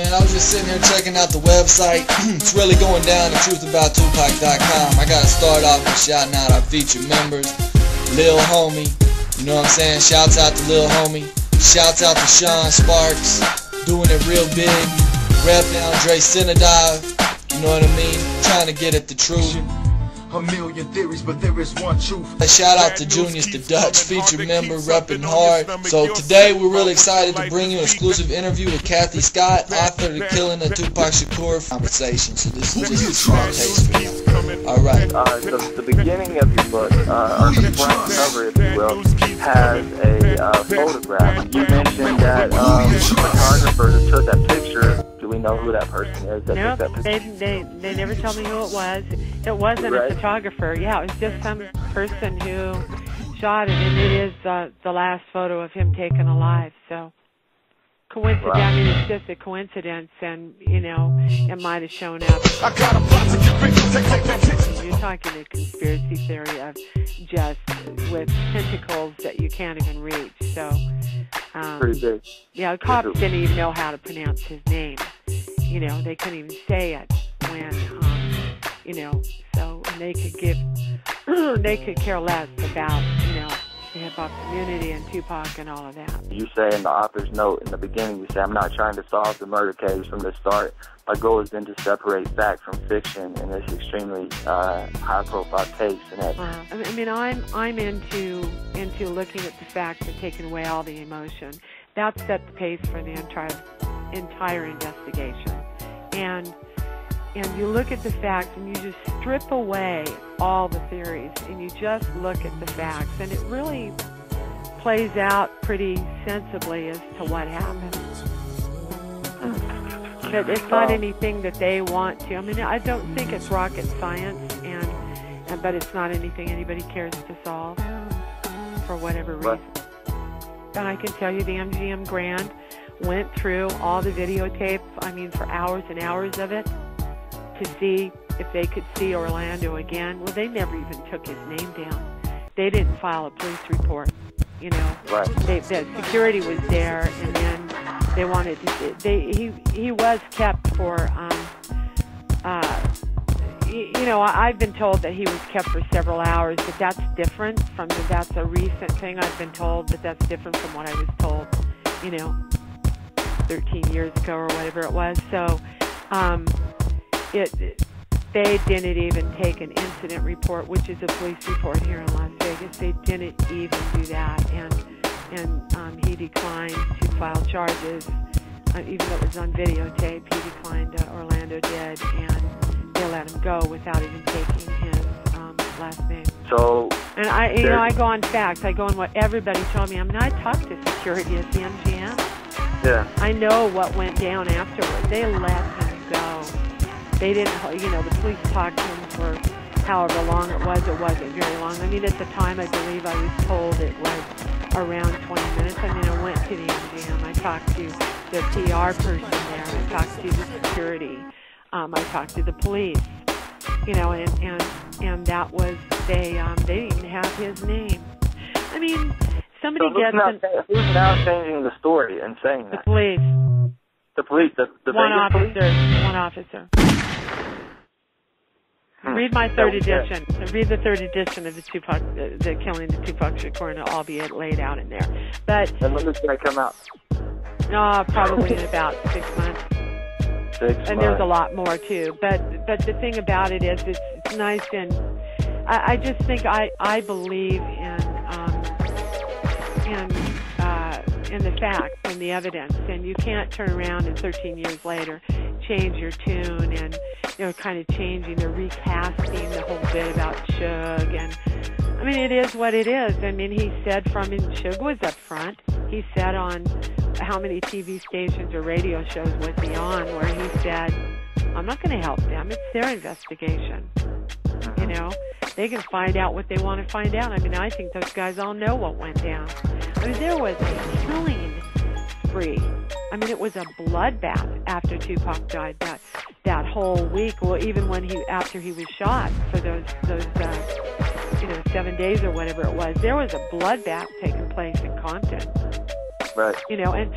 man. I was just sitting here checking out the website. It's really going down at truthabouttupac.com. I gotta start off with shouting out our featured members, Lil Homie. You know what I'm saying? Shouts out to Lil Homie. Shouts out to Sean Sparks, doing it real big. Rep Andre Synodive. You know what I mean? Trying to get at the truth. A million theories, but there is one truth. A shout out to Junius the Dutch, featured member, repping hard. So today we're really excited to bring you an exclusive interview with Cathy Scott, author of The Killing of Tupac Shakur conversation. So this is just a small taste for you. Alright. The beginning of your book, or the front cover, if you will, has a photograph. You mentioned that the photographer that took that picture. Do we know who that person is that took that picture? They never told me who it was. It wasn't a photographer. Yeah, it was just some person who shot it, and it is the last photo of him taken alive. So, coincidence. I mean, it's just a coincidence, and you know, it might have shown up. You're talking a conspiracy theory of just with tentacles that you can't even reach. So, pretty big. Yeah, the cops didn't even know how to pronounce his name. You know, they couldn't even say it when, you know, so and they could care less about, you know, the hip-hop community and Tupac and all of that. You say in the author's note in the beginning, you say, I'm not trying to solve the murder case from the start. My goal is then to separate fact from fiction in this extremely high-profile case. And that, I mean, I'm into looking at the facts and taking away all the emotion. That set the pace for the entire investigation. And you look at the facts and you just strip away all the theories and you just look at the facts, and it really plays out pretty sensibly as to what happened. But it's not anything that they want to. I mean, I don't think it's rocket science, but it's not anything anybody cares to solve for whatever reason. And I can tell you the MGM Grand went through all the videotape, I mean, for hours and hours of it, to see if they could see Orlando again. Well, they never even took his name down. They didn't file a police report, you know. The security was there, and then they wanted to. He was kept for. You know, I've been told that he was kept for several hours, but that's different from that's a recent thing. I've been told, but that's different from what I was told, you know, 13 years ago or whatever it was. So, they didn't even take an incident report, which is a police report here in Las Vegas. They didn't even do that, and he declined to file charges, even though it was on videotape. He declined. Orlando did, and they let him go without even taking his last name. So, and I go on facts. I go on what everybody told me. I mean, I talked to security at the MGM. Yeah. I know what went down afterward. They let him go. They didn't, you know, the police talked to him for however long it was. It wasn't very long. I mean, at the time, I believe I was told it was around 20 minutes. I mean, I went to the MGM. I talked to the PR person there. I talked to the security. I talked to the police. You know, and that was, they didn't even have his name. I mean, somebody gets... Who's now changing the story and saying that? The police. The police, the one Vegas officer, police? one officer. Read my third edition. Read the third edition of the Tupac, the Killing of Tupac Shakur, and it'll all be laid out in there. But and when does that come out? Probably in about 6 months. 6 months. And there's a lot more too. But the thing about it is, it's nice, and I just think I believe in the facts and the evidence, and you can't turn around and 13 years later change your tune and, you know, kind of changing or recasting the whole bit about Suge. And I mean, it is what it is. I mean, he said and Suge was up front. He said on how many TV stations or radio shows was he on where he said, I'm not going to help them. It's their investigation. You know, they can find out what they want to find out. I mean, I think those guys all know what went down. I mean, there was a killing spree. I mean, it was a bloodbath after Tupac died. That whole week, well, even after he was shot for those 7 days or whatever it was, there was a bloodbath taking place in Compton. Right. You know, and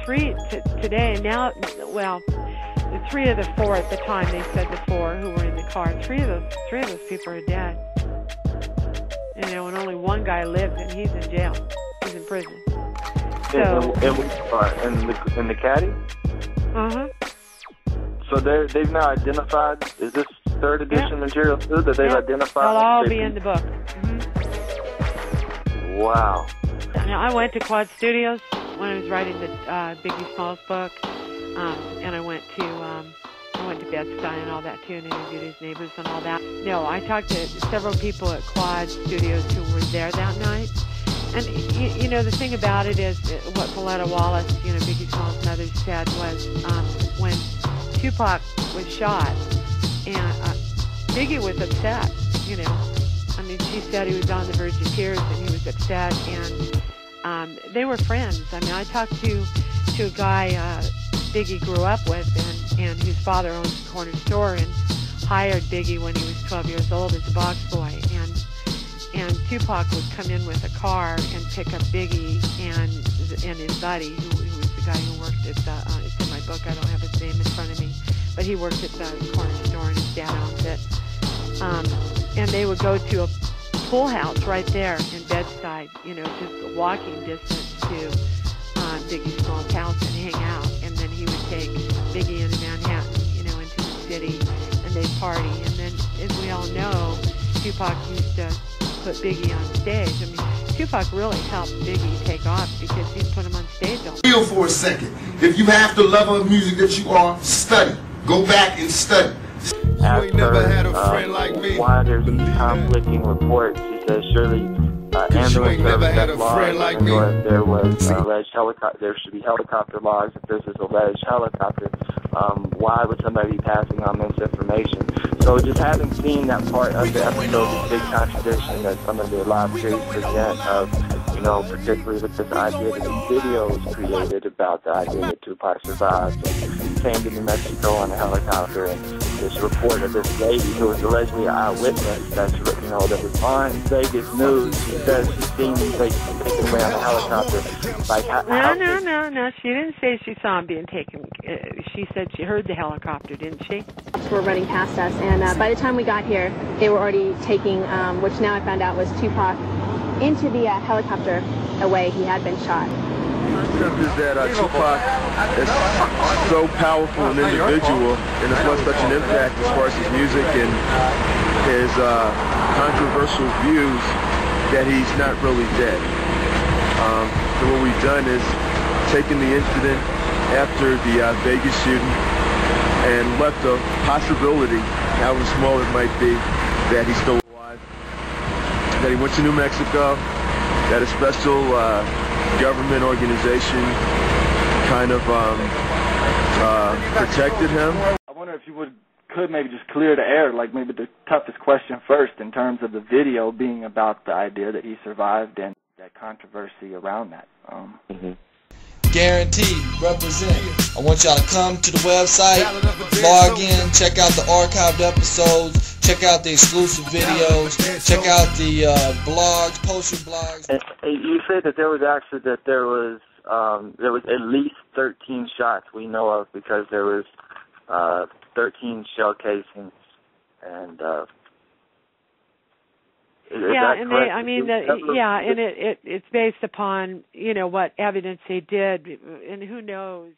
today now, well, three of the four at the time, they said the four who were in the car, three of those people are dead. You know, and only one guy lives, and he's in jail. He's in prison. So in the Cathy? Uh-huh. So they've now identified, is this third edition material too, that they've identified? They'll all be in the book. Mm-hmm. Wow. Now, I went to Quad Studios when I was writing the Biggie Smalls book, and I went to Bed-Stuy and all that too, and interviewed his neighbors and all that. No, I talked to several people at Quad Studios who were there that night. And, you know, the thing about it is what Valletta Wallace, you know, Biggie Smalls' mother said was when Tupac was shot, and Biggie was upset, you know. I mean, she said he was on the verge of tears and he was upset, and they were friends. I mean, I talked to a guy Biggie grew up with and whose father owned a corner store and hired Biggie when he was 12 years old as a box boy. And Tupac would come in with a car and pick up Biggie and his buddy, who was the guy who worked at the, it's in my book, I don't have his name in front of me, but he worked at the corner store and his dad owned it. And they would go to a pool house right there in Bed-Stuy, you know, just a walking distance to Biggie Smalls' house and hang out. And then he would take Biggie into Manhattan, you know, into the city, and they'd party. And then, as we all know, Tupac used to put Biggie on stage. I mean, Tupac really helped Biggie take off because he put him on stage all the time. Feel for a second. If you have the level of music that you are, study. Go back and study. You ain't never had a friend like me. Why there's conflicting reports. He says surely ambulance service has logs, like me. Or if there was alleged helicopter, there should be helicopter logs. If there's this alleged helicopter, why would somebody be passing on misinformation? So just having seen that part of the episode, the big contradiction that some of the live series present of, you know, particularly with this idea that the video was created about the idea that Tupac survived and came to New Mexico on a helicopter, and this report of this lady who was allegedly an eyewitness that's, you know, that was on Vegas News. She says she's seen these ladies taken away on a helicopter. Like, No. She didn't say she saw him being taken. She said she heard the helicopter, didn't she? Were running past us, and by the time we got here, they were already taking, which now I found out was Tupac, into the helicopter away. He had been shot. The concept is that Tupac is so powerful an individual and has left such an impact as far as his music and his controversial views that he's not really dead. So what we've done is taken the incident after the Vegas shooting and left a possibility, however small it might be, that he's still alive, that he went to New Mexico, that a special government organization kind of protected him. I wonder if you could maybe just clear the air, like maybe the toughest question first in terms of the video being about the idea that he survived and that controversy around that. Guaranteed, represent. I want y'all to come to the website, log in, check out the archived episodes, check out the exclusive videos, check out the blogs, post your blogs. And you said that there was at least 13 shots we know of because there was 13 shell casings and. It's based upon, you know, what evidence they did, and who knows